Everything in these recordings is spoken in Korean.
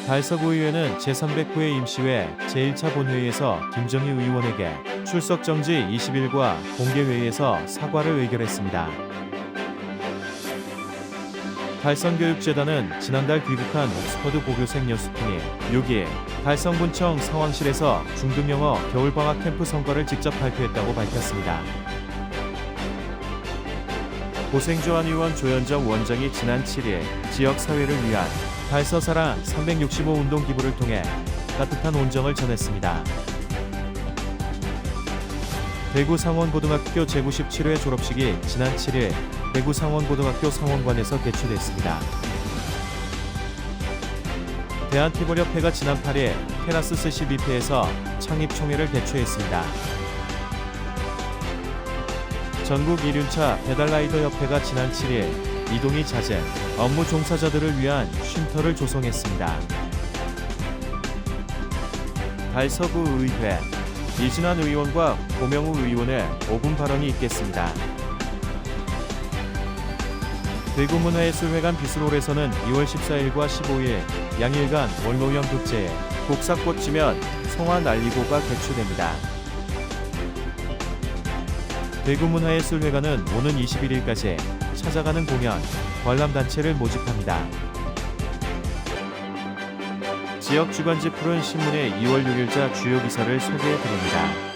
달서구의회는 제309회 임시회 제1차 본회의에서 김정희 의원에게 출석 정지 20일과 공개회의에서 사과를 의결했습니다. 달성교육재단은 지난달 귀국한 옥스퍼드 고교생 연수팀이 6일 달성군청 상황실에서 중등영어 겨울방학 캠프 성과를 직접 발표했다고 밝혔습니다. 고생조한 의원 조현정 원장이 지난 7일 지역사회를 위한 달서사랑 365 운동 기부를 통해 따뜻한 온정을 전했습니다. 대구 상원고등학교 제97회 졸업식이 지난 7일 대구 상원고등학교 상원관에서 개최됐습니다. 대한티볼협회가 지난 8일 테라스 스시 뷔페에서 창립총회를 개최했습니다. 전국 1륜차 배달라이더협회가 지난 7일 이동이 잦은 업무 종사자들을 위한 쉼터를 조성했습니다. 달서구 의회 이진환 의원과 고명우 의원의 5분 발언이 있겠습니다. 대구문화예술회관 비스롤에서는 2월 14일과 15일 양일간 월노형 국제에 곡사꽃 지면 송화 날리고가 개최됩니다. 대구문화예술회관은 오는 21일까지 찾아가는 공연, 관람단체를 모집합니다. 지역 주간지 푸른 신문의 2월 6일자 주요 기사를 소개해드립니다.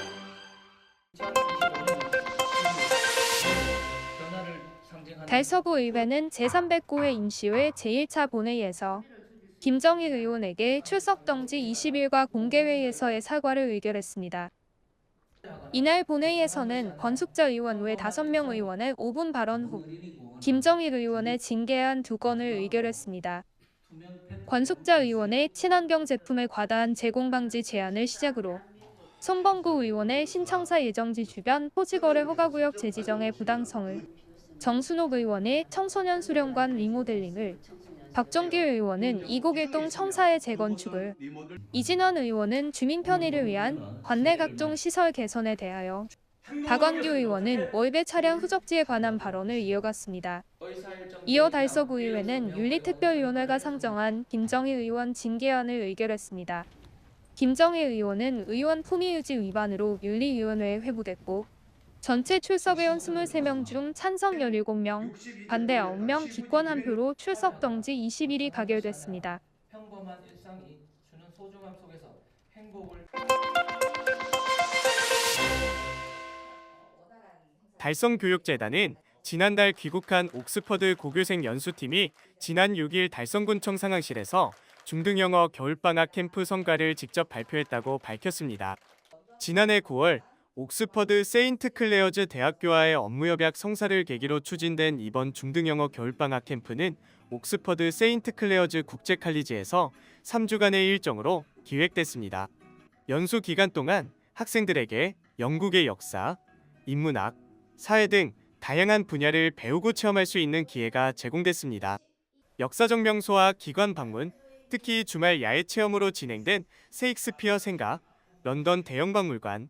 달서구 의회는 제309회 임시회 제1차 본회의에서 김정희 의원에게 출석 정지 20일과 공개회의에서의 사과를 의결했습니다. 이날 본회의에서는 권숙자 의원 외 5명 의원의 5분 발언 후 김정희 의원의 징계안 2건을 의결했습니다. 권숙자 의원의 친환경 제품의 과다한 제공 방지 제한을 시작으로 손범구 의원의 신청사 예정지 주변 토지거래 허가구역 재지정의 부당성을, 정순옥 의원의 청소년 수련관 리모델링을, 박종길 의원은 이곡일동 청사의 재건축을, 이진원 의원은 주민 편의를 위한 관내 각종 시설 개선에 대하여, 박원규 의원은 월배 차량 후적지에 관한 발언을 이어갔습니다. 이어 달서구 의회는 윤리특별위원회가 상정한 김정희 의원 징계안을 의결했습니다. 김정희 의원은 의원 품위유지 위반으로 윤리위원회에 회부됐고 전체 출석 의원 23명 중 찬성 17명, 반대 9명, 기권 1표로 출석 정지 20일이 가결됐습니다. 평범한 일상이 주는 소중함 속에서 행복을 달성교육재단은 지난달 귀국한 옥스퍼드 고교생 연수팀이 지난 6일 달성군청 상황실에서 중등영어 겨울방학 캠프 성과를 직접 발표했다고 밝혔습니다. 지난해 9월 옥스퍼드 세인트 클레어즈 대학교와의 업무협약 성사를 계기로 추진된 이번 중등영어 겨울방학 캠프는 옥스퍼드 세인트 클레어즈 국제칼리지에서 3주간의 일정으로 기획됐습니다. 연수 기간 동안 학생들에게 영국의 역사, 인문학, 사회 등 다양한 분야를 배우고 체험할 수 있는 기회가 제공됐습니다. 역사적 명소와 기관 방문, 특히 주말 야외 체험으로 진행된 세익스피어 생가, 런던 대형박물관,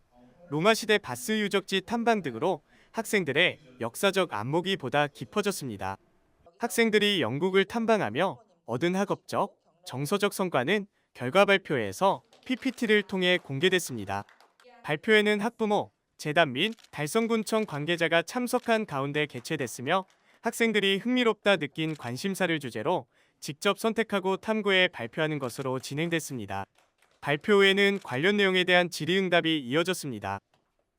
로마시대 바스 유적지 탐방 등으로 학생들의 역사적 안목이 보다 깊어졌습니다. 학생들이 영국을 탐방하며 얻은 학업적, 정서적 성과는 결과 발표회에서 PPT를 통해 공개됐습니다. 발표회는 학부모, 재단 및 달성군청 관계자가 참석한 가운데 개최됐으며 학생들이 흥미롭다 느낀 관심사를 주제로 직접 선택하고 탐구해 발표하는 것으로 진행됐습니다. 발표 후에는 관련 내용에 대한 질의응답이 이어졌습니다.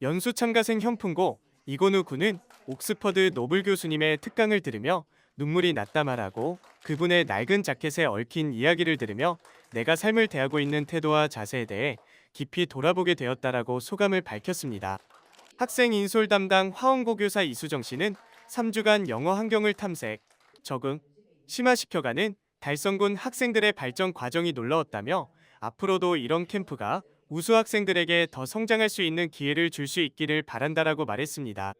연수 참가생 현풍고 이건우 군은 옥스퍼드 노블 교수님의 특강을 들으며 눈물이 났다 말하고 그분의 낡은 자켓에 얽힌 이야기를 들으며 내가 삶을 대하고 있는 태도와 자세에 대해 깊이 돌아보게 되었다라고 소감을 밝혔습니다. 학생 인솔 담당 화원고 교사 이수정 씨는 3주간 영어 환경을 탐색, 적응, 심화시켜가는 달성군 학생들의 발전 과정이 놀라웠다며 앞으로도 이런 캠프가 우수 학생들에게 더 성장할 수 있는 기회를 줄 수 있기를 바란다라고 말했습니다.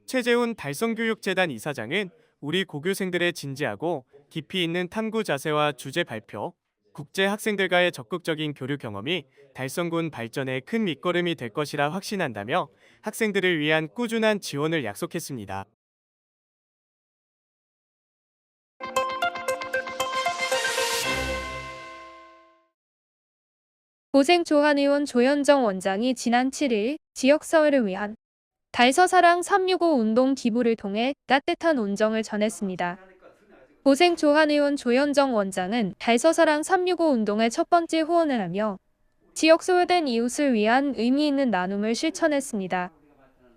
최재훈 달성교육재단 이사장은 우리 고교생들의 진지하고 깊이 있는 탐구 자세와 주제 발표, 국제 학생들과의 적극적인 교류 경험이 달성군 발전에 큰 밑거름이 될 것이라 확신한다며 학생들을 위한 꾸준한 지원을 약속했습니다. 고생조한의원 조현정 원장이 지난 7일 지역사회를 위한 달서사랑 365 운동 기부를 통해 따뜻한 온정을 전했습니다. 고생조한의원 조현정 원장은 달서사랑 365 운동의 첫 번째 후원을 하며 지역 소외된 이웃을 위한 의미 있는 나눔을 실천했습니다.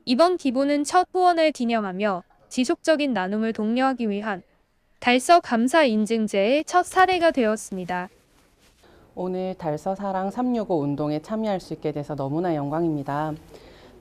이번 기부는 첫 후원을 기념하며 지속적인 나눔을 독려하기 위한 달서 감사 인증제의 첫 사례가 되었습니다. 오늘 달서사랑 365 운동에 참여할 수 있게 돼서 너무나 영광입니다.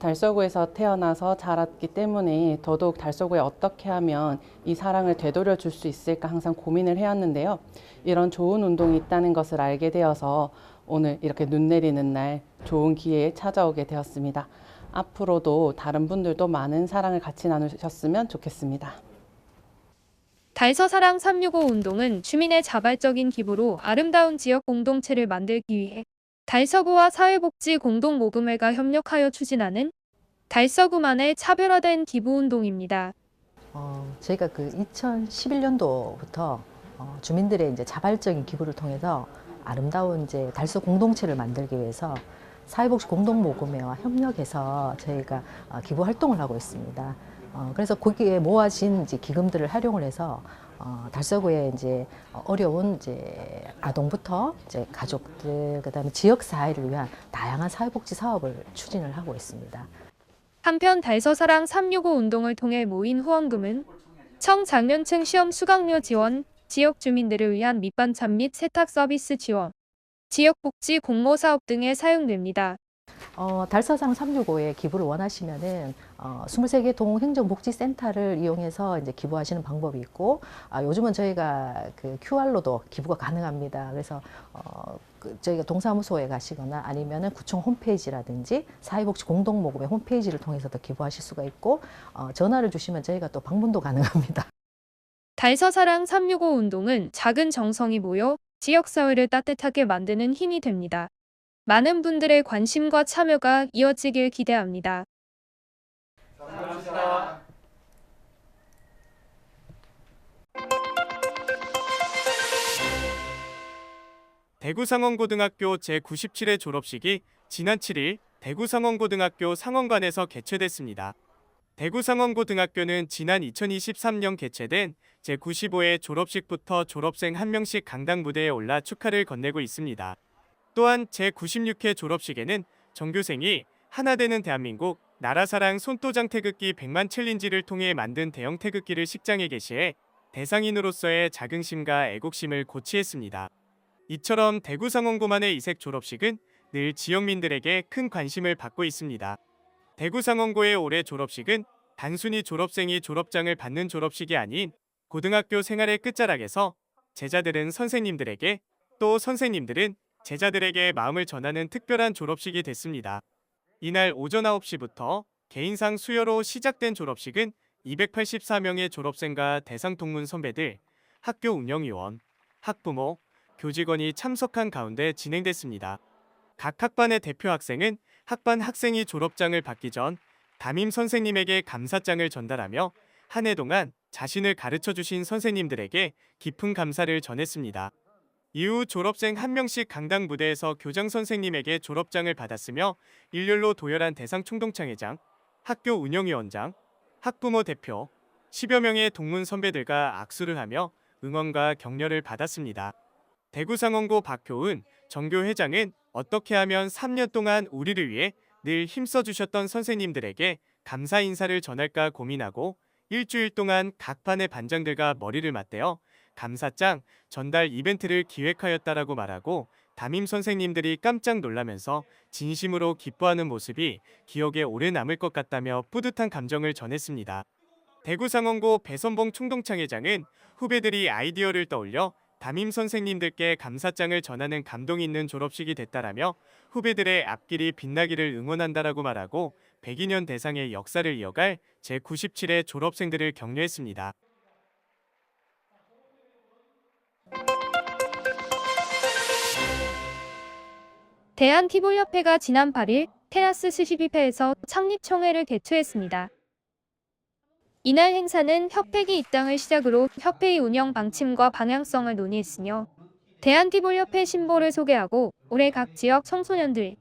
달서구에서 태어나서 자랐기 때문에 더더욱 달서구에 어떻게 하면 이 사랑을 되돌려 줄 수 있을까 항상 고민을 해왔는데요. 이런 좋은 운동이 있다는 것을 알게 되어서 오늘 이렇게 눈 내리는 날 좋은 기회에 찾아오게 되었습니다. 앞으로도 다른 분들도 많은 사랑을 같이 나누셨으면 좋겠습니다. 달서사랑 365 운동은 주민의 자발적인 기부로 아름다운 지역 공동체를 만들기 위해 달서구와 사회복지 공동모금회가 협력하여 추진하는 달서구만의 차별화된 기부운동입니다. 저희가 그 2011년도부터 주민들의 이제 자발적인 기부를 통해서 아름다운 이제 달서 공동체를 만들기 위해서 사회복지 공동모금회와 협력해서 저희가 기부 활동을 하고 있습니다. 그래서 거기에 모아진 이제 기금들을 활용을 해서 달서구의 이제 어려운 이제 아동부터 이제 가족들, 그다음에 지역 사회를 위한 다양한 사회복지 사업을 추진을 하고 있습니다. 한편 달서사랑 365 운동을 통해 모인 후원금은 청장년층 시험 수강료 지원, 지역 주민들을 위한 밑반찬 및 세탁 서비스 지원, 지역복지 공모 사업 등에 사용됩니다. 달서사랑 365에 기부를 원하시면은 23개 동행정복지센터를 이용해서 이제 기부하시는 방법이 있고, 요즘은 저희가 그 QR로도 기부가 가능합니다. 그래서 저희가 동사무소에 가시거나 아니면은 구청 홈페이지라든지 사회복지 공동모금의 홈페이지를 통해서도 기부하실 수가 있고, 전화를 주시면 저희가 또 방문도 가능합니다. 달서사랑 365 운동은 작은 정성이 모여 지역사회를 따뜻하게 만드는 힘이 됩니다. 많은 분들의 관심과 참여가 이어지길 기대합니다. 감사합니다. 대구상원고등학교 제97회 졸업식이 지난 7일 대구상원고등학교 상원관에서 개최됐습니다. 대구상원고등학교는 지난 2023년 개최된 제95회 졸업식부터 졸업생 한 명씩 강당 무대에 올라 축하를 건네고 있습니다. 또한 제96회 졸업식에는 전교생이 하나 되는 대한민국 나라사랑 손도장 태극기 100만 챌린지를 통해 만든 대형 태극기를 식장에 게시해 대상인으로서의 자긍심과 애국심을 고취했습니다. 이처럼 대구상원고만의 이색 졸업식은 늘 지역민들에게 큰 관심을 받고 있습니다. 대구상원고의 올해 졸업식은 단순히 졸업생이 졸업장을 받는 졸업식이 아닌 고등학교 생활의 끝자락에서 제자들은 선생님들에게, 또 선생님들은 제자들에게 마음을 전하는 특별한 졸업식이 됐습니다. 이날 오전 9시부터 개인상 수여로 시작된 졸업식은 284명의 졸업생과 대상 동문 선배들, 학교 운영위원, 학부모, 교직원이 참석한 가운데 진행됐습니다. 각 학반의 대표 학생은 학반 학생이 졸업장을 받기 전 담임 선생님에게 감사장을 전달하며 한 해 동안 자신을 가르쳐주신 선생님들에게 깊은 감사를 전했습니다. 이후 졸업생 한 명씩 강당 무대에서 교장 선생님에게 졸업장을 받았으며 일렬로 도열한 대상 총동창회장, 학교 운영위원장, 학부모 대표, 10여 명의 동문 선배들과 악수를 하며 응원과 격려를 받았습니다. 대구상원고 박효은 정교 회장은 어떻게 하면 3년 동안 우리를 위해 늘 힘써주셨던 선생님들에게 감사 인사를 전할까 고민하고 일주일 동안 각 반의 반장들과 머리를 맞대어 감사장 전달 이벤트를 기획하였다라고 말하고, 담임 선생님들이 깜짝 놀라면서 진심으로 기뻐하는 모습이 기억에 오래 남을 것 같다며 뿌듯한 감정을 전했습니다. 대구상원고 배선봉 총동창회장은 후배들이 아이디어를 떠올려 담임 선생님들께 감사장을 전하는 감동 있는 졸업식이 됐다라며 후배들의 앞길이 빛나기를 응원한다라고 말하고 102년 대상의 역사를 이어갈 제97회 졸업생들을 격려했습니다. 대한티볼협회가 지난 8일 테라스 스시뷔페에서 창립총회를 개최했습니다. 이날 행사는 협회기 입당을 시작으로 협회의 운영 방침과 방향성을 논의했으며 대한티볼협회 심보를 소개하고 올해 각 지역 청소년들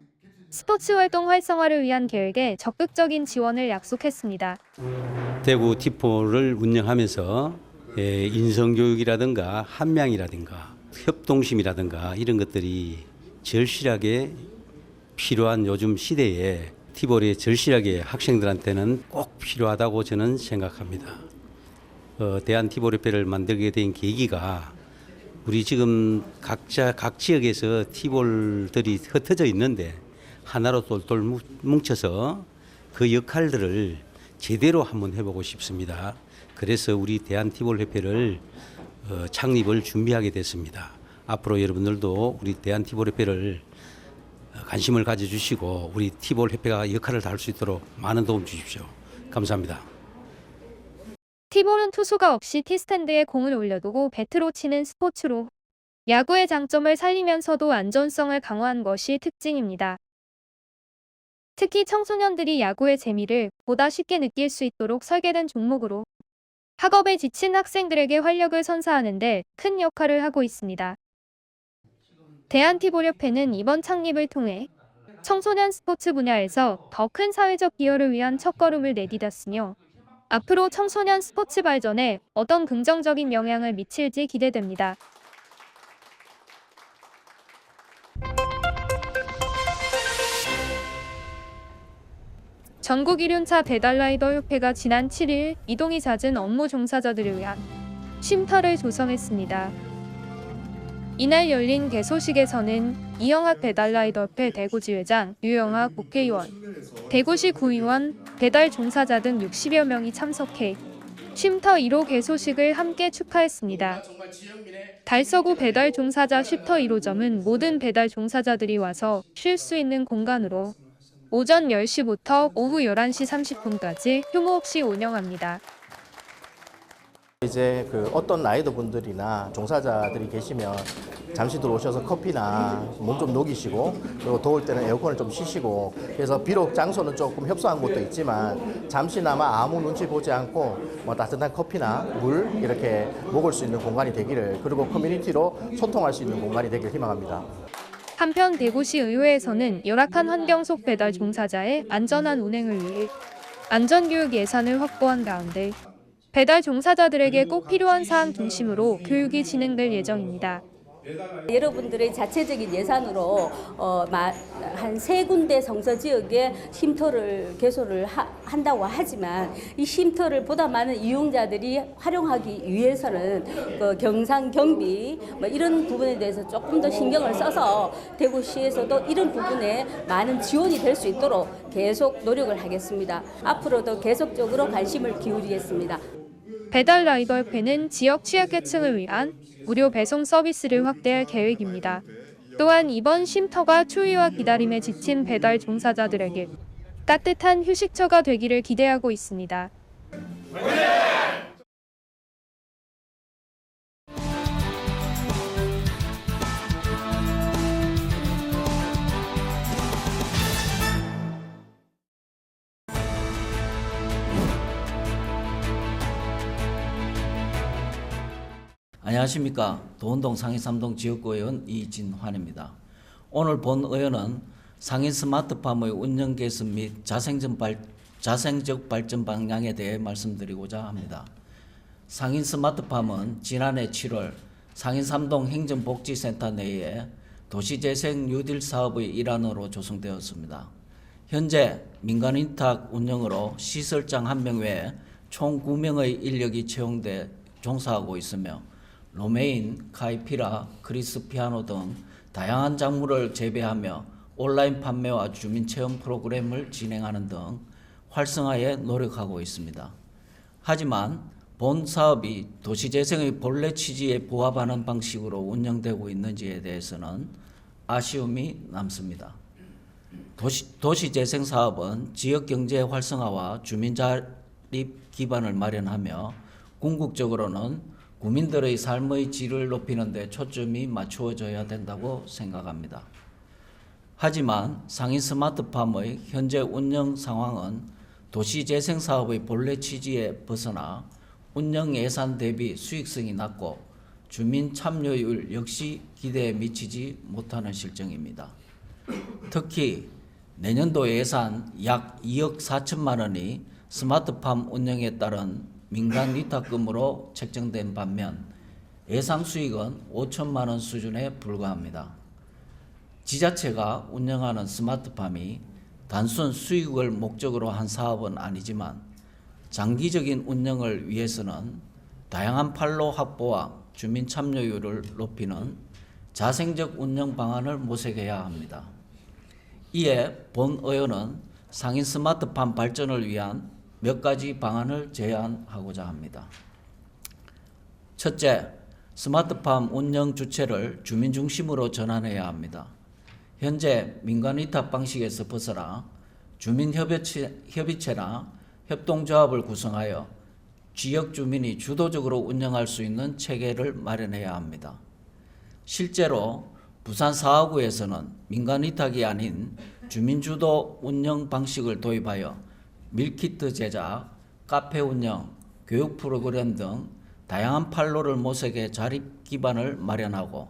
스포츠 활동 활성화를 위한 계획에 적극적인 지원을 약속했습니다. 대구 티포를 운영하면서 인성교육이라든가 함량이라든가 협동심이라든가 이런 것들이 절실하게 필요한 요즘 시대에 티볼이 절실하게 학생들한테는 꼭 필요하다고 저는 생각합니다. 대한티볼협회를 만들게 된 계기가 우리 지금 각 지역에서 티볼들이 흩어져 있는데 하나로 똘똘 뭉쳐서 그 역할들을 제대로 한번 해보고 싶습니다. 그래서 우리 대한티볼협회를 창립을 준비하게 됐습니다. 앞으로 여러분들도 우리 대한티볼협회를 관심을 가져주시고 우리 티볼협회가 역할을 다할 수 있도록 많은 도움 주십시오. 감사합니다. 티볼은 투수가 없이 티스탠드에 공을 올려두고 배트로 치는 스포츠로 야구의 장점을 살리면서도 안전성을 강화한 것이 특징입니다. 특히 청소년들이 야구의 재미를 보다 쉽게 느낄 수 있도록 설계된 종목으로 학업에 지친 학생들에게 활력을 선사하는 데 큰 역할을 하고 있습니다. 대한티볼협회는 이번 창립을 통해 청소년 스포츠 분야에서 더 큰 사회적 기여를 위한 첫걸음을 내디뎠으며 앞으로 청소년 스포츠 발전에 어떤 긍정적인 영향을 미칠지 기대됩니다. 전국 1륜차 배달라이더 협회가 지난 7일 이동이 잦은 업무 종사자들을 위한 쉼터를 조성했습니다. 이날 열린 개소식에서는 이영학 배달라이더 협회 대구지회장, 유영학 국회의원, 대구시 구의원, 배달 종사자 등 60여 명이 참석해 쉼터 1호 개소식을 함께 축하했습니다. 달서구 배달 종사자 쉼터 1호점은 모든 배달 종사자들이 와서 쉴 수 있는 공간으로 오전 10시부터 오후 11시 30분까지 휴무 없이 운영합니다. 이제 어떤 라이더 분들이나 종사자들이 계시면 잠시 들어오셔서 커피나 몸 좀 녹이시고 그리고 더울 때는 에어컨을 좀 쉬시고 그래서 비록 장소는 조금 협소한 곳도 있지만 잠시나마 아무 눈치 보지 않고 따뜻한 커피나 물 이렇게 먹을 수 있는 공간이 되기를 그리고 커뮤니티로 소통할 수 있는 공간이 되길 희망합니다. 한편 대구시 의회에서는 열악한 환경 속 배달 종사자의 안전한 운행을 위해 안전교육 예산을 확보한 가운데 배달 종사자들에게 꼭 필요한 사항 중심으로 교육이 진행될 예정입니다. 여러분들의 자체적인 예산으로 한 3군데 성서지역에 쉼터를 개소를 한다고 하지만 이 쉼터를 보다 많은 이용자들이 활용하기 위해서는 경상, 경비 이런 부분에 대해서 조금 더 신경을 써서 대구시에서도 이런 부분에 많은 지원이 될 수 있도록 계속 노력을 하겠습니다. 앞으로도 계속적으로 관심을 기울이겠습니다. 배달라이더협회는 지역 취약계층을 위한 무료 배송 서비스를 확대할 계획입니다. 또한 이번 쉼터가 추위와 기다림에 지친 배달 종사자들에게 따뜻한 휴식처가 되기를 기대하고 있습니다. 안녕하십니까. 도원동 상인 3동 지역구 의원 이진환입니다. 오늘 본 의원은 상인 스마트팜의 운영 개선 및 자생적 발전 방향에 대해 말씀드리고자 합니다. 상인 스마트팜은 지난해 7월 상인 3동 행정복지센터 내에 도시재생 뉴딜 사업의 일환으로 조성되었습니다. 현재 민간인탁 운영으로 시설장 1명 외에 총 9명의 인력이 채용돼 종사하고 있으며 로메인, 카이피라, 크리스 피아노 등 다양한 작물을 재배하며 온라인 판매와 주민체험 프로그램을 진행하는 등 활성화에 노력하고 있습니다. 하지만 본 사업이 도시재생의 본래 취지에 부합하는 방식으로 운영되고 있는지에 대해서는 아쉬움이 남습니다. 도시재생 사업은 지역경제 활성화와 주민 자립 기반을 마련하며 궁극적으로는 국민들의 삶의 질을 높이는 데 초점이 맞추어져야 된다고 생각합니다. 하지만 상인 스마트팜의 현재 운영 상황은 도시재생 사업의 본래 취지에 벗어나 운영 예산 대비 수익성이 낮고 주민 참여율 역시 기대에 미치지 못하는 실정입니다. 특히 내년도 예산 약 2억 4천만 원이 스마트팜 운영에 따른 민간 위탁금으로 책정된 반면 예상 수익은 5천만 원 수준에 불과합니다. 지자체가 운영하는 스마트팜이 단순 수익을 목적으로 한 사업은 아니지만 장기적인 운영을 위해서는 다양한 판로 확보와 주민 참여율을 높이는 자생적 운영 방안을 모색해야 합니다. 이에 본 의원은 상인 스마트팜 발전을 위한 몇 가지 방안을 제안하고자 합니다. 첫째, 스마트팜 운영 주체를 주민 중심으로 전환해야 합니다. 현재 민간 위탁 방식에서 벗어나 주민협의체나 협동조합을 구성하여 지역 주민이 주도적으로 운영할 수 있는 체계를 마련해야 합니다. 실제로 부산 4호구에서는 민간 위탁이 아닌 주민주도 운영 방식을 도입하여 밀키트 제작, 카페 운영, 교육 프로그램 등 다양한 판로를 모색해 자립 기반을 마련하고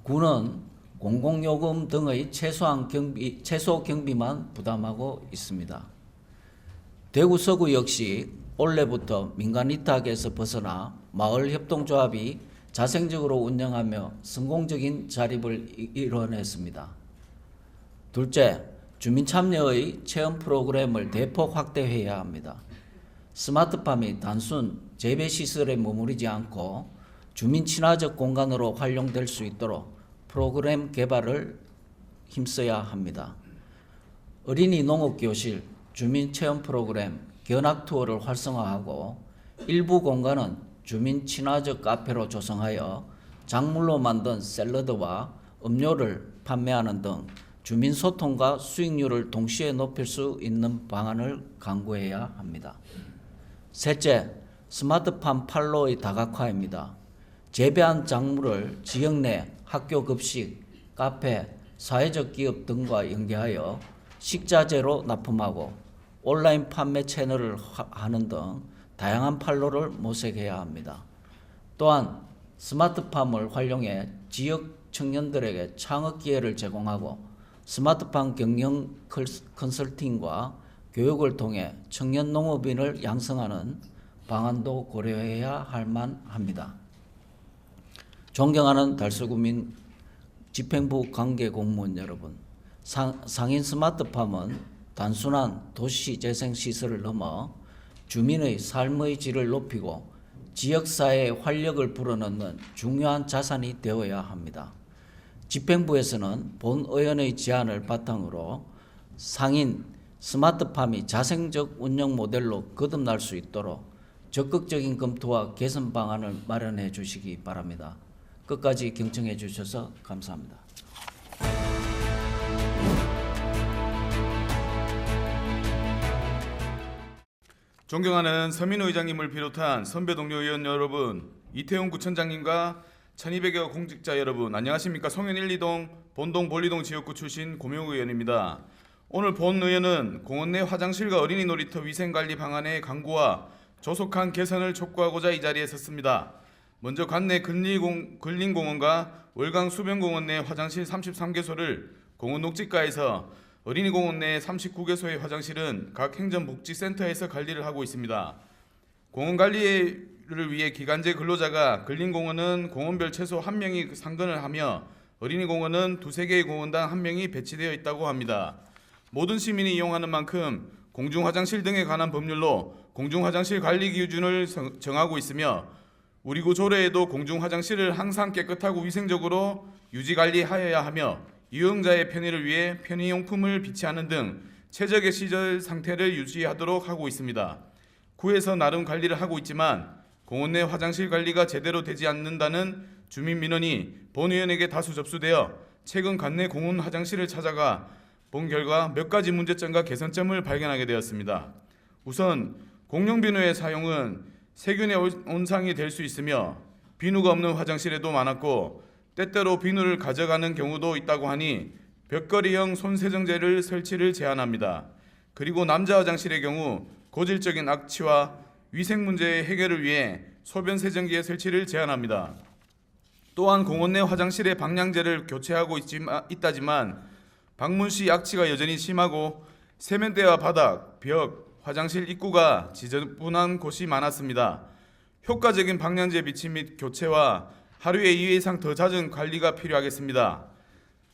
구는 공공요금 등의 최소 경비만 부담하고 있습니다. 대구 서구 역시 올해부터 민간 위탁에서 벗어나 마을 협동조합이 자생적으로 운영하며 성공적인 자립을 이뤄냈습니다. 둘째, 주민 참여의 체험 프로그램을 대폭 확대해야 합니다. 스마트팜이 단순 재배시설에 머무르지 않고 주민 친화적 공간으로 활용될 수 있도록 프로그램 개발을 힘써야 합니다. 어린이 농업교실, 주민 체험 프로그램, 견학 투어를 활성화하고 일부 공간은 주민 친화적 카페로 조성하여 작물로 만든 샐러드와 음료를 판매하는 등 주민 소통과 수익률을 동시에 높일 수 있는 방안을 강구해야 합니다. 셋째, 스마트팜 판로의 다각화입니다. 재배한 작물을 지역 내 학교 급식, 카페, 사회적 기업 등과 연계하여 식자재로 납품하고 온라인 판매 채널을 하는 등 다양한 판로를 모색해야 합니다. 또한 스마트팜을 활용해 지역 청년들에게 창업 기회를 제공하고 스마트팜 경영 컨설팅과 교육을 통해 청년 농업인을 양성하는 방안도 고려해야 할 만합니다. 존경하는 달서구민 집행부 관계 공무원 여러분, 상인 스마트팜은 단순한 도시 재생 시설을 넘어 주민의 삶의 질을 높이고 지역사회에 활력을 불어넣는 중요한 자산이 되어야 합니다. 집행부에서는 본 의원의 제안을 바탕으로 상인 스마트팜이 자생적 운영 모델로 거듭날 수 있도록 적극적인 검토와 개선 방안을 마련해 주시기 바랍니다. 끝까지 경청해 주셔서 감사합니다. 존경하는 서민우 의장님을 비롯한 선배 동료 의원 여러분, 이태용 구청장님과 1200여 공직자 여러분, 안녕하십니까. 송현 1, 2동, 본동, 볼리동 지역구 출신 고명우 의원입니다. 오늘 본 의원은 공원 내 화장실과 어린이 놀이터 위생관리 방안의 강구와 조속한 개선을 촉구하고자 이 자리에 섰습니다. 먼저 관내 근린공원과 월강 수변공원 내 화장실 33개소를 공원 녹지가에서 어린이 공원 내 39개소의 화장실은 각 행정복지센터에서 관리를 하고 있습니다. 공원 관리를 위해 기간제 근로자가 근린공원은 공원별 최소 1명이 상근을 하며 어린이 공원은 2-3개의 공원당 1명이 배치되어 있다고 합니다. 모든 시민이 이용하는 만큼 공중화장실 등에 관한 법률로 공중화장실 관리 기준을 정하고 있으며 우리 구 조례에도 공중화장실을 항상 깨끗하고 위생적으로 유지관리하여야 하며 이용자의 편의를 위해 편의용품을 비치하는 등 최적의 시설 상태를 유지하도록 하고 있습니다. 구에서 나름 관리를 하고 있지만 공원 내 화장실 관리가 제대로 되지 않는다는 주민 민원이 본 의원에게 다수 접수되어 최근 관내 공원 화장실을 찾아가 본 결과 몇 가지 문제점과 개선점을 발견하게 되었습니다. 우선 공용비누의 사용은 세균의 온상이 될 수 있으며 비누가 없는 화장실에도 많았고 때때로 비누를 가져가는 경우도 있다고 하니 벽걸이형 손세정제를 설치를 제안합니다. 그리고 남자 화장실의 경우 고질적인 악취와 위생 문제의 해결을 위해 소변 세정기의 설치를 제안합니다. 또한 공원 내 화장실의 방향제를 교체하고 있다지만 방문 시 악취가 여전히 심하고 세면대와 바닥, 벽, 화장실 입구가 지저분한 곳이 많았습니다. 효과적인 방향제 비침 및 교체와 하루에 2회 이상 더 잦은 관리가 필요하겠습니다.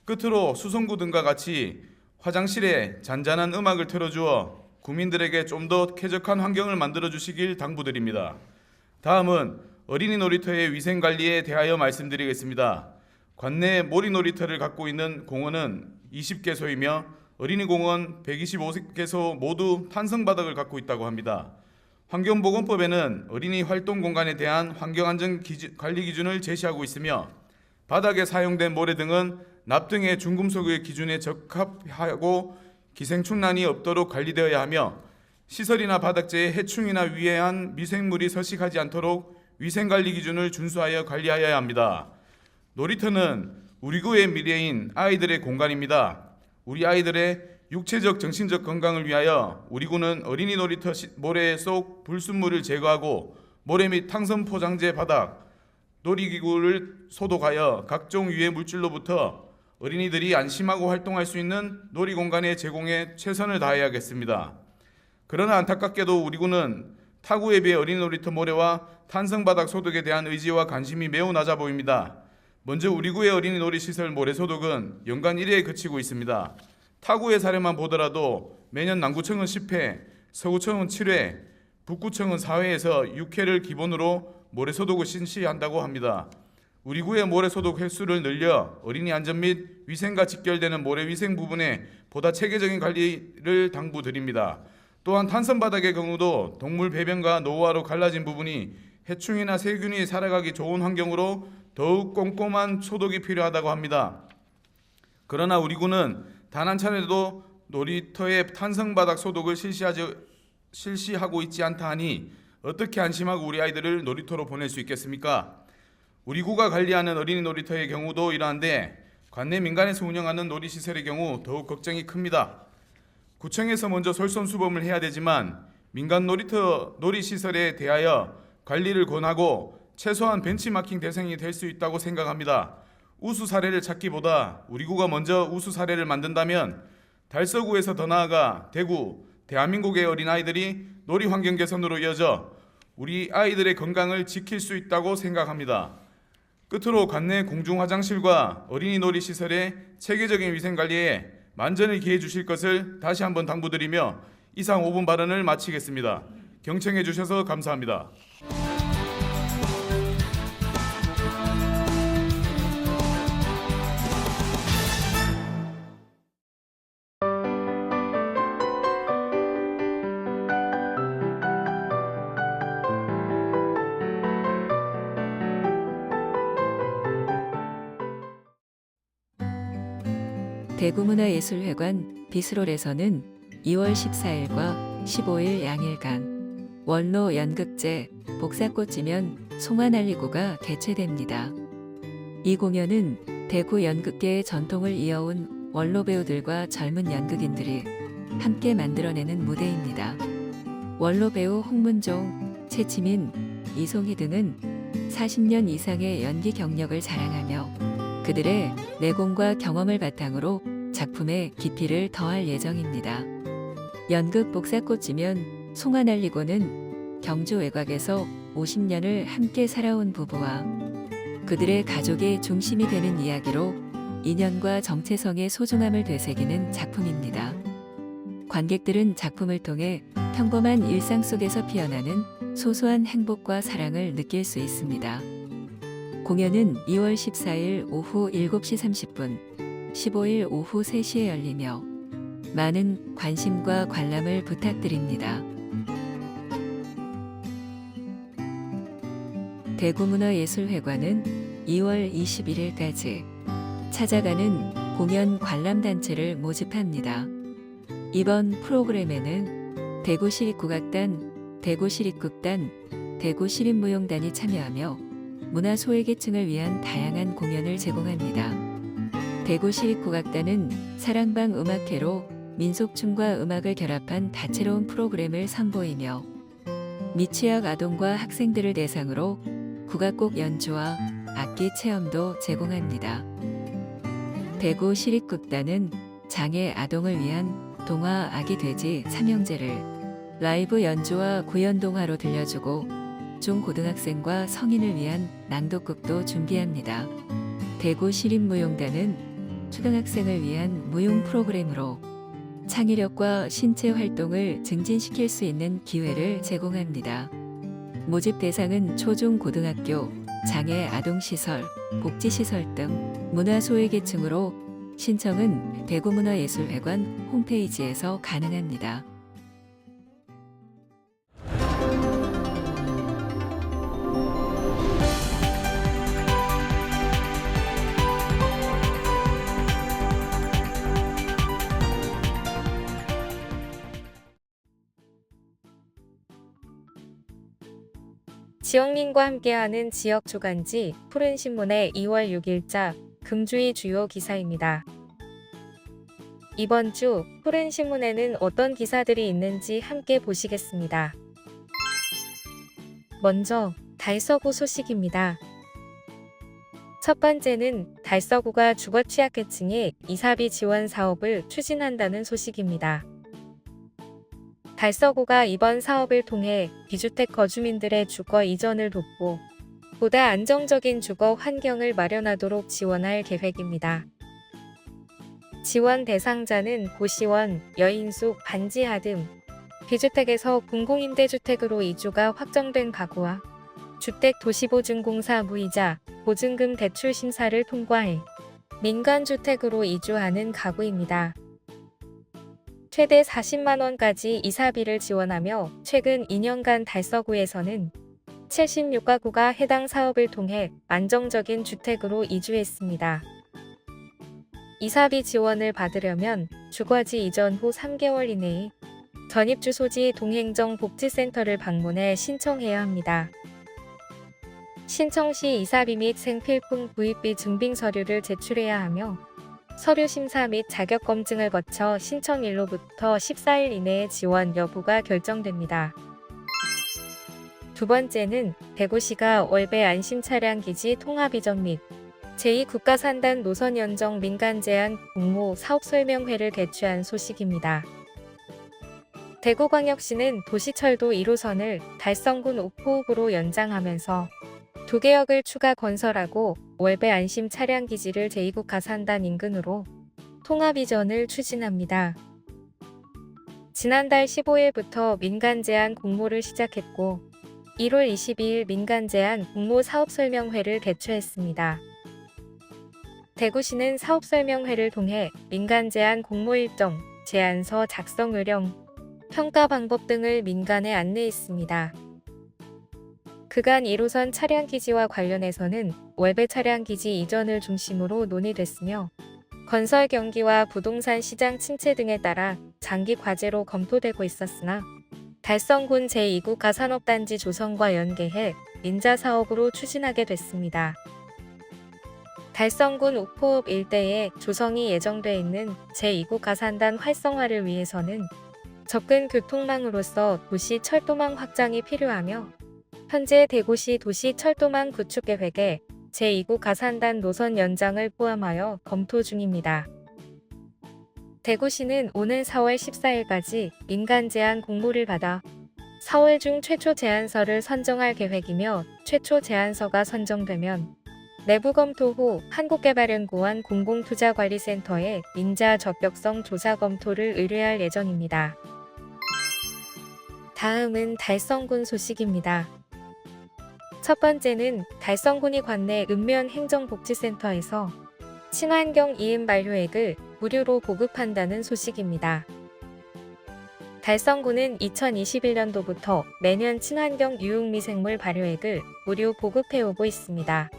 끝으로 수성구 등과 같이 화장실에 잔잔한 음악을 틀어주어 구민들에게 좀 더 쾌적한 환경을 만들어 주시길 당부드립니다. 다음은 어린이 놀이터의 위생 관리에 대하여 말씀드리겠습니다. 관내 모리 놀이터를 갖고 있는 공원은 20개소이며 어린이 공원 125개소 모두 탄성 바닥을 갖고 있다고 합니다. 환경보건법에는 어린이 활동 공간에 대한 환경안전 관리 기준을 제시하고 있으며 바닥에 사용된 모래 등은 납 등의 중금속의 기준에 적합하고 기생충난이 없도록 관리되어야 하며 시설이나 바닥재에 해충이나 위해한 미생물이 서식하지 않도록 위생관리 기준을 준수하여 관리하여야 합니다. 놀이터는 우리 구의 미래인 아이들의 공간입니다. 우리 아이들의 육체적, 정신적 건강을 위하여 우리 구는 어린이 놀이터 모래 속 불순물을 제거하고 모래 및 탕성 포장재 바닥, 놀이기구를 소독하여 각종 유해 물질로부터 어린이들이 안심하고 활동할 수 있는 놀이공간의 제공에 최선을 다해야겠습니다. 그러나 안타깝게도 우리 구는 타구에 비해 어린이 놀이터 모래와 탄성바닥 소독에 대한 의지와 관심이 매우 낮아 보입니다. 먼저 우리 구의 어린이 놀이시설 모래 소독은 연간 1회에 그치고 있습니다. 타구의 사례만 보더라도 매년 남구청은 10회, 서구청은 7회, 북구청은 4회에서 6회를 기본으로 모래 소독을 실시한다고 합니다. 우리 구의 모래 소독 횟수를 늘려 어린이 안전 및 위생과 직결되는 모래 위생 부분에 보다 체계적인 관리를 당부드립니다. 또한 탄성바닥의 경우도 동물 배변과 노후화로 갈라진 부분이 해충이나 세균이 살아가기 좋은 환경으로 더욱 꼼꼼한 소독이 필요하다고 합니다. 그러나 우리 구는 단 한 차례도 놀이터의 탄성바닥 소독을 실시하고 있지 않다 하니 어떻게 안심하고 우리 아이들을 놀이터로 보낼 수 있겠습니까? 우리 구가 관리하는 어린이 놀이터의 경우도 이러한데 관내 민간에서 운영하는 놀이시설의 경우 더욱 걱정이 큽니다. 구청에서 먼저 솔선수범을 해야 되지만 민간 놀이터 놀이시설에 대하여 관리를 권하고 최소한 벤치마킹 대상이 될 수 있다고 생각합니다. 우수 사례를 찾기보다 우리 구가 먼저 우수 사례를 만든다면 달서구에서 더 나아가 대구, 대한민국의 어린아이들이 놀이 환경 개선으로 이어져 우리 아이들의 건강을 지킬 수 있다고 생각합니다. 끝으로 관내 공중화장실과 어린이 놀이시설의 체계적인 위생관리에 만전을 기해 주실 것을 다시 한번 당부드리며 이상 5분 발언을 마치겠습니다. 경청해 주셔서 감사합니다. 대구문화예술회관 비스롤에서는 2월 14일과 15일 양일간 원로 연극제 복사꽃지면 송화날리고가 개최됩니다. 이 공연은 대구 연극계의 전통을 이어온 원로 배우들과 젊은 연극인들이 함께 만들어내는 무대입니다. 원로 배우 홍문종, 최치민, 이송희 등은 40년 이상의 연기 경력을 자랑하며 그들의 내공과 경험을 바탕으로 작품의 깊이를 더할 예정입니다. 연극 복사꽃지면 송화날리고는 경주 외곽에서 50년을 함께 살아온 부부와 그들의 가족의 중심이 되는 이야기로 인연과 정체성의 소중함을 되새기는 작품입니다. 관객들은 작품을 통해 평범한 일상 속에서 피어나는 소소한 행복과 사랑을 느낄 수 있습니다. 공연은 2월 14일 오후 7시 30분, 15일 오후 3시에 열리며 많은 관심과 관람을 부탁드립니다. 대구문화예술회관은 2월 21일까지 찾아가는 공연 관람단체를 모집합니다. 이번 프로그램에는 대구시립국악단, 대구시립극단, 대구시립무용단이 참여하며 문화소외계층을 위한 다양한 공연을 제공합니다. 대구시립국악단은 사랑방 음악회로 민속춤과 음악을 결합한 다채로운 프로그램을 선보이며 미취학 아동과 학생들을 대상으로 국악곡 연주와 악기 체험도 제공합니다. 대구 시립극단은 장애 아동을 위한 동화 아기 돼지 삼형제를 라이브 연주와 구연 동화로 들려주고 중고등학생과 성인을 위한 낭독극도 준비합니다. 대구 시립무용단은 초등학생을 위한 무용 프로그램으로 창의력과 신체 활동을 증진시킬 수 있는 기회를 제공합니다. 모집 대상은 초중 고등학교, 장애 아동시설, 복지시설 등 문화소외계층으로 신청은 대구문화예술회관 홈페이지에서 가능합니다. 지역민과 함께하는 지역 주간지 푸른신문의 2월 6일자 금주의 주요 기사입니다. 이번 주 푸른신문에는 어떤 기사들이 있는지 함께 보시겠습니다. 먼저 달서구 소식입니다. 첫 번째는 달서구가 주거 취약계층의 이사비 지원 사업을 추진한다는 소식입니다. 달서구가 이번 사업을 통해 비주택 거주민들의 주거 이전을 돕고 보다 안정적인 주거 환경을 마련하도록 지원할 계획입니다. 지원 대상자는 고시원, 여인숙, 반지하 등 비주택에서 공공임대주택으로 이주가 확정된 가구와 주택도시보증공사 무이자 보증금 대출 심사를 통과해 민간주택으로 이주하는 가구입니다. 최대 40만 원까지 이사비를 지원하며 최근 2년간 달서구에서는 76가구가 해당 사업을 통해 안정적인 주택으로 이주했습니다. 이사비 지원을 받으려면 주거지 이전 후 3개월 이내에 전입주소지 동행정 복지센터를 방문해 신청해야 합니다. 신청 시 이사비 및 생필품 구입비 증빙 서류를 제출해야 하며 서류 심사 및 자격 검증을 거쳐 신청일로부터 14일 이내에 지원 여부가 결정됩니다. 두 번째는 대구시가 월배 안심차량기지 통합 이전 및 제2국가산단 노선 연정 민간 제한 공모 사업 설명회를 개최한 소식입니다. 대구광역시는 도시철도 1호선을 달성군 옥포읍으로 연장하면서 2개역을 추가 건설하고 월배 안심 차량기지를 제2국가산단 인근으로 통합 이전을 추진합니다. 지난달 15일부터 민간 제한 공모를 시작했고 1월 22일 민간 제한 공모 사업 설명회를 개최했습니다. 대구시는 사업 설명회를 통해 민간 제한 공모 일정, 제안서 작성 요령, 평가 방법 등을 민간에 안내했습니다. 그간 1호선 차량기지와 관련해서는 월배 차량기지 이전을 중심으로 논의됐으며 건설 경기와 부동산 시장 침체 등에 따라 장기 과제로 검토되고 있었으나 달성군 제2국가 산업단지 조성과 연계해 민자 사업으로 추진하게 됐습니다. 달성군 옥포읍 일대에 조성이 예정돼 있는 제2국가 산단 활성화를 위해서는 접근 교통망으로서 도시 철도망 확장이 필요하며 현재 대구시 도시 철도망 구축 계획에 제2국 가산단 노선 연장을 포함하여 검토 중입니다. 대구시는 오는 4월 14일까지 민간 제안 공모를 받아 4월 중 최초 제안서를 선정할 계획이며 최초 제안서가 선정되면 내부 검토 후 한국개발연구원 공공투자관리센터에 민자 적격성 조사 검토를 의뢰할 예정입니다. 다음은 달성군 소식입니다. 첫 번째는 달성군이 관내 읍면 행정복지센터에서 친환경 이음 발효액을 무료로 보급한다는 소식입니다. 달성군은 2021년도부터 매년 친환경 유흥미생물 발효액을 무료 보급해오고 있습니다.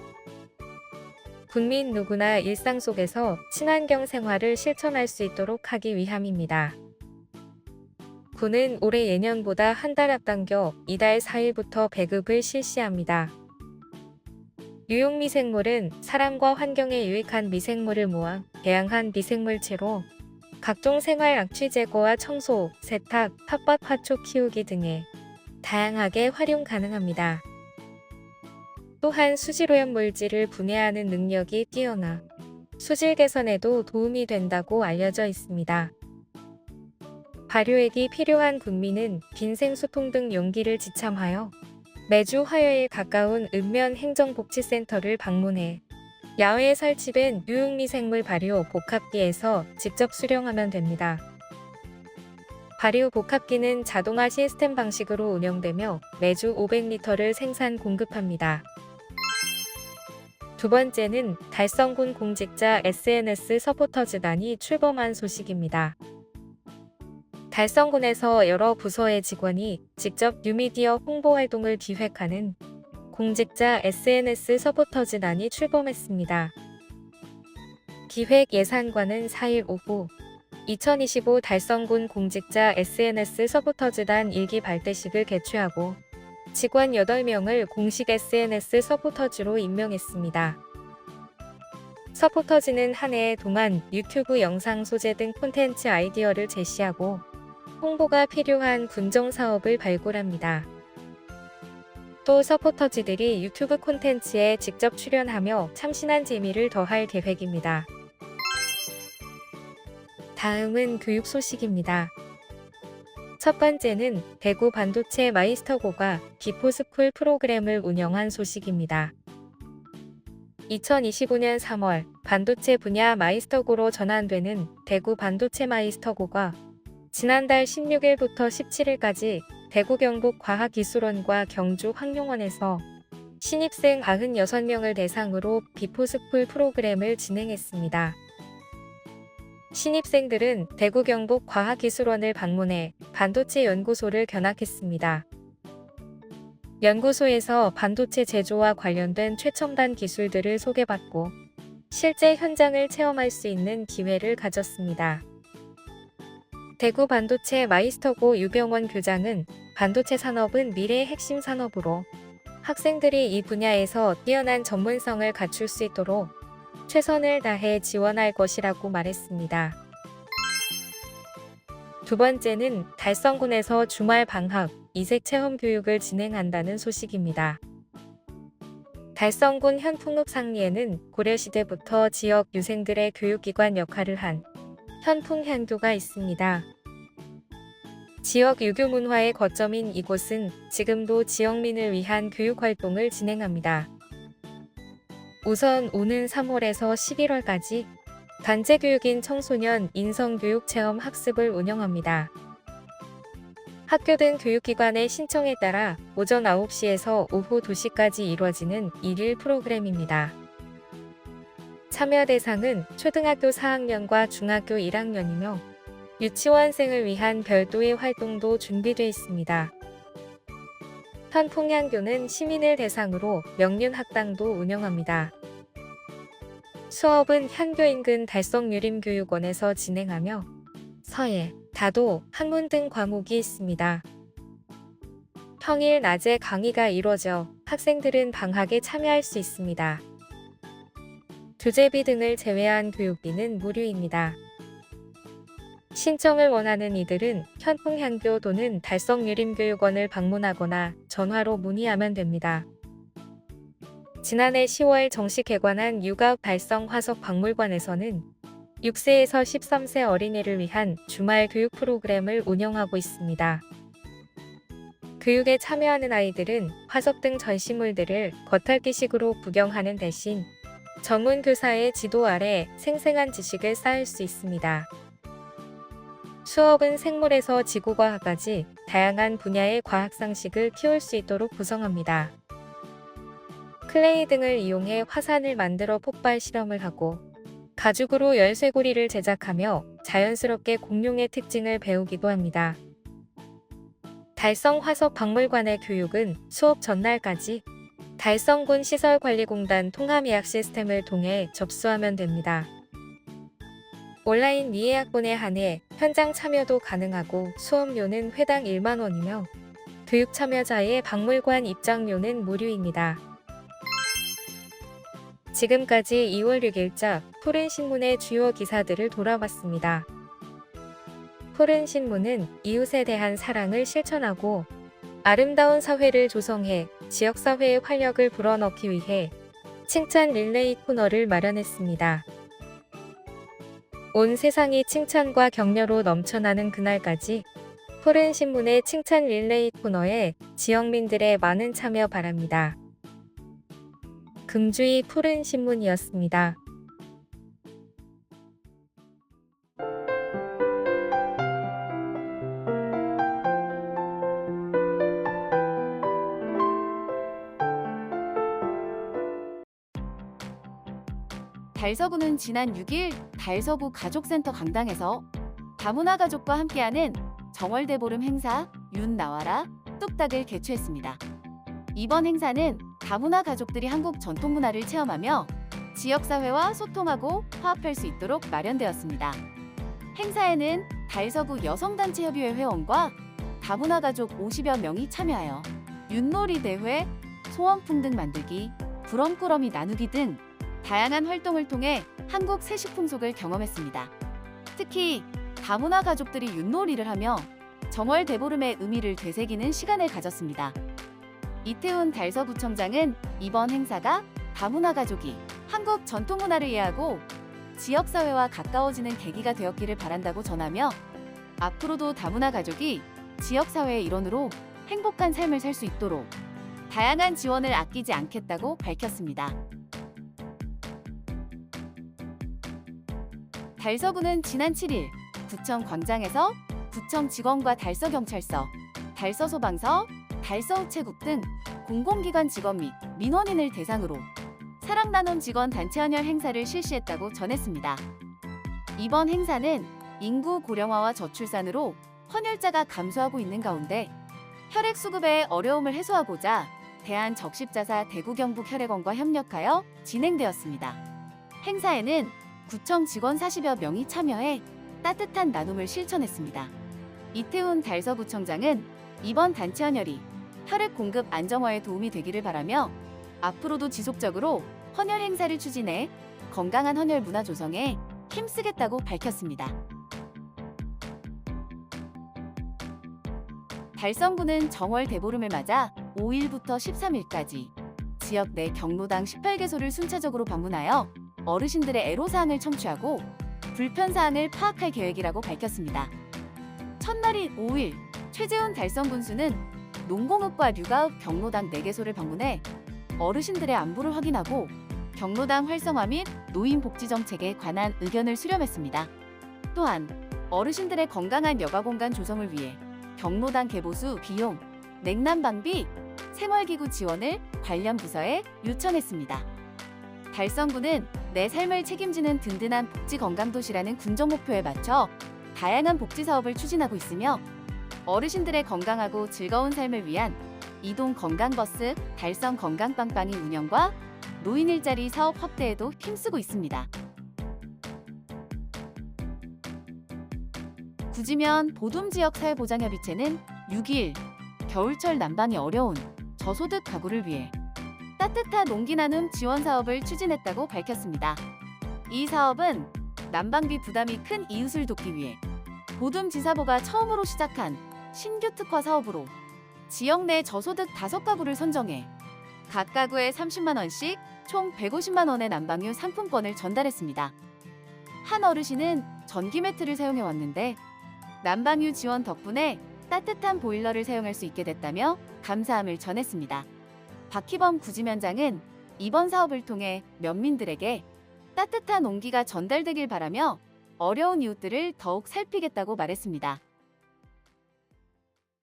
국민 누구나 일상 속에서 친환경 생활을 실천할 수 있도록 하기 위함입니다. 군은 올해 예년보다 한 달 앞당겨 이달 4일부터 배급을 실시합니다. 유용미생물은 사람과 환경에 유익한 미생물을 모아 다양한 미생물체로 각종 생활 악취 제거와 청소, 세탁, 텃밭 화초 키우기 등에 다양하게 활용 가능합니다. 또한 수질오염 물질을 분해하는 능력이 뛰어나 수질 개선에도 도움이 된다고 알려져 있습니다. 발효액이 필요한 국민은 빈생수통 등 용기를 지참하여 매주 화요일 가까운 읍면 행정복지센터를 방문해 야외에 설치된 유흥미생물 발효 복합기에서 직접 수령하면 됩니다. 발효 복합기는 자동화 시스템 방식으로 운영되며 매주 500리터를 생산 공급합니다. 두 번째는 달성군 공직자 SNS 서포터즈단이 출범한 소식입니다. 달성군에서 여러 부서의 직원이 직접 뉴미디어 홍보 활동을 기획하는 공직자 SNS 서포터즈단이 출범했습니다. 기획 예산관은 4일 오후 2025 달성군 공직자 SNS 서포터즈단 1기 발대식을 개최하고 직원 8명을 공식 SNS 서포터즈로 임명했습니다. 서포터즈는 한 해 동안 유튜브 영상 소재 등 콘텐츠 아이디어를 제시하고 홍보가 필요한 군정 사업을 발굴합니다. 또 서포터즈들이 유튜브 콘텐츠에 직접 출연하며 참신한 재미를 더할 계획입니다. 다음은 교육 소식입니다. 첫 번째는 대구 반도체 마이스터고가 비포스쿨 프로그램을 운영한 소식입니다. 2025년 3월 반도체 분야 마이스터고로 전환되는 대구 반도체 마이스터고가 지난달 16일부터 17일까지 대구 경북 과학기술원과 경주 황룡원에서 신입생 96명을 대상으로 비포스쿨 프로그램을 진행했습니다. 신입생들은 대구 경북 과학기술원을 방문해 반도체 연구소를 견학했습니다. 연구소에서 반도체 제조와 관련된 최첨단 기술들을 소개받고 실제 현장을 체험할 수 있는 기회를 가졌습니다. 대구 반도체 마이스터고 유병원 교장은 반도체 산업은 미래의 핵심 산업으로 학생들이 이 분야에서 뛰어난 전문성을 갖출 수 있도록 최선을 다해 지원할 것이라고 말했습니다. 두 번째는 달성군에서 주말 방학 이색 체험 교육을 진행한다는 소식입니다. 달성군 현풍읍 상리에는 고려시대부터 지역 유생들의 교육기관 역할을 한 현풍향교가 있습니다. 지역 유교 문화의 거점인 이곳은 지금도 지역민을 위한 교육활동을 진행합니다. 우선 오는 3월에서 11월까지 단체교육인 청소년 인성교육체험 학습을 운영합니다. 학교 등 교육기관의 신청에 따라 오전 9시에서 오후 2시까지 이루어지는 일일 프로그램입니다. 참여 대상은 초등학교 4학년과 중학교 1학년이며 유치원생을 위한 별도의 활동도 준비되어 있습니다. 현풍향교는 시민을 대상으로 명륜학당도 운영합니다. 수업은 향교 인근 달성유림교육원에서 진행하며 서예, 다도, 한문 등 과목이 있습니다. 평일 낮에 강의가 이루어져 학생들은 방학에 참여할 수 있습니다. 교재비 등을 제외한 교육비는 무료입니다. 신청을 원하는 이들은 현풍향교 또는 달성유림교육원을 방문하거나 전화로 문의하면 됩니다. 지난해 10월 정식 개관한 육아읍 달성화석박물관에서는 6세에서 13세 어린이를 위한 주말 교육 프로그램을 운영하고 있습니다. 교육에 참여하는 아이들은 화석 등 전시물들을 겉핥기식으로 구경하는 대신 전문 교사의 지도 아래 생생한 지식을 쌓을 수 있습니다. 수업은 생물에서 지구과학까지 다양한 분야의 과학상식을 키울 수 있도록 구성합니다. 클레이 등을 이용해 화산을 만들어 폭발 실험을 하고 가죽으로 열쇠고리를 제작하며 자연스럽게 공룡의 특징을 배우기도 합니다. 달성화석박물관의 교육은 수업 전날까지 달성군 시설관리공단 통합예약 시스템을 통해 접수하면 됩니다. 온라인 미예약본에 한해 현장 참여도 가능하고 수업료는 회당 1만 원이며 교육 참여자의 박물관 입장료는 무료입니다. 지금까지 2월 6일자 푸른신문의 주요 기사들을 돌아봤습니다. 푸른신문은 이웃에 대한 사랑을 실천하고 아름다운 사회를 조성해 지역사회의 활력을 불어넣기 위해 칭찬 릴레이 코너를 마련했습니다. 온 세상이 칭찬과 격려로 넘쳐나는 그날까지 푸른신문의 칭찬 릴레이 코너에 지역민들의 많은 참여 바랍니다. 금주의 푸른신문이었습니다. 달서구는 지난 6일 달서구 가족센터 강당에서 다문화 가족과 함께하는 정월대보름 행사 윤 나와라 뚝딱을 개최했습니다. 이번 행사는 다문화 가족들이 한국 전통문화를 체험하며 지역사회와 소통하고 화합할 수 있도록 마련되었습니다. 행사에는 달서구 여성단체협의회 회원과 다문화 가족 50여 명이 참여하여 윷놀이 대회, 소원풍 등 만들기, 부럼꾸러미 나누기 등 다양한 활동을 통해 한국 세식풍속을 경험했습니다. 특히 다문화 가족들이 윷놀이를 하며 정월 대보름의 의미를 되새기는 시간을 가졌습니다. 이태훈 달서구청장은 이번 행사가 다문화 가족이 한국 전통문화를 이해하고 지역사회와 가까워지는 계기가 되었기를 바란다고 전하며 앞으로도 다문화 가족이 지역사회의 일원으로 행복한 삶을 살 수 있도록 다양한 지원을 아끼지 않겠다고 밝혔습니다. 달서구는 지난 7일 구청 광장에서 구청 직원과 달서경찰서, 달서소방서, 달서우체국 등 공공기관 직원 및 민원인을 대상으로 사랑나눔 직원 단체 헌혈 행사를 실시했다고 전했습니다. 이번 행사는 인구 고령화와 저출산으로 헌혈자가 감소하고 있는 가운데 혈액 수급의 어려움을 해소하고자 대한적십자사 대구경북혈액원과 협력하여 진행되었습니다. 행사에는 구청 직원 40여 명이 참여해 따뜻한 나눔을 실천했습니다. 이태훈 달서구청장은 이번 단체 헌혈이 혈액 공급 안정화에 도움이 되기를 바라며 앞으로도 지속적으로 헌혈 행사를 추진해 건강한 헌혈 문화 조성에 힘쓰겠다고 밝혔습니다. 달성구는 정월 대보름을 맞아 5일부터 13일까지 지역 내 경로당 18개소를 순차적으로 방문하여 어르신들의 애로사항을 청취하고 불편사항을 파악할 계획이라고 밝혔습니다. 첫날인 5일, 최재훈 달성군수는 농공읍과 류가읍 경로당 4개소를 방문해 어르신들의 안부를 확인하고 경로당 활성화 및 노인 복지 정책에 관한 의견을 수렴했습니다. 또한 어르신들의 건강한 여가 공간 조성을 위해 경로당 개보수 비용, 냉난방비, 생활기구 지원을 관련 부서에 요청했습니다. 달성구는 내 삶을 책임지는 든든한 복지건강도시라는 군정 목표에 맞춰 다양한 복지사업을 추진하고 있으며 어르신들의 건강하고 즐거운 삶을 위한 이동 건강버스 달성 건강빵빵이 운영과 노인 일자리 사업 확대에도 힘쓰고 있습니다. 구지면 보둠지역사회보장협의체는 6일 겨울철 난방이 어려운 저소득 가구를 위해 따뜻한 온기나눔 지원 사업을 추진했다고 밝혔습니다. 이 사업은 난방비 부담이 큰 이웃을 돕기 위해 보둠지사보가 처음으로 시작한 신규 특화 사업으로 지역 내 저소득 5가구를 선정해 각 가구에 30만 원씩 총 150만 원의 난방유 상품권을 전달했습니다. 한 어르신은 전기 매트를 사용해 왔는데 난방유 지원 덕분에 따뜻한 보일러를 사용할 수 있게 됐다며 감사함을 전했습니다. 박희범 구지면장은 이번 사업을 통해 면민들에게 따뜻한 온기가 전달되길 바라며 어려운 이웃들을 더욱 살피겠다고 말했습니다.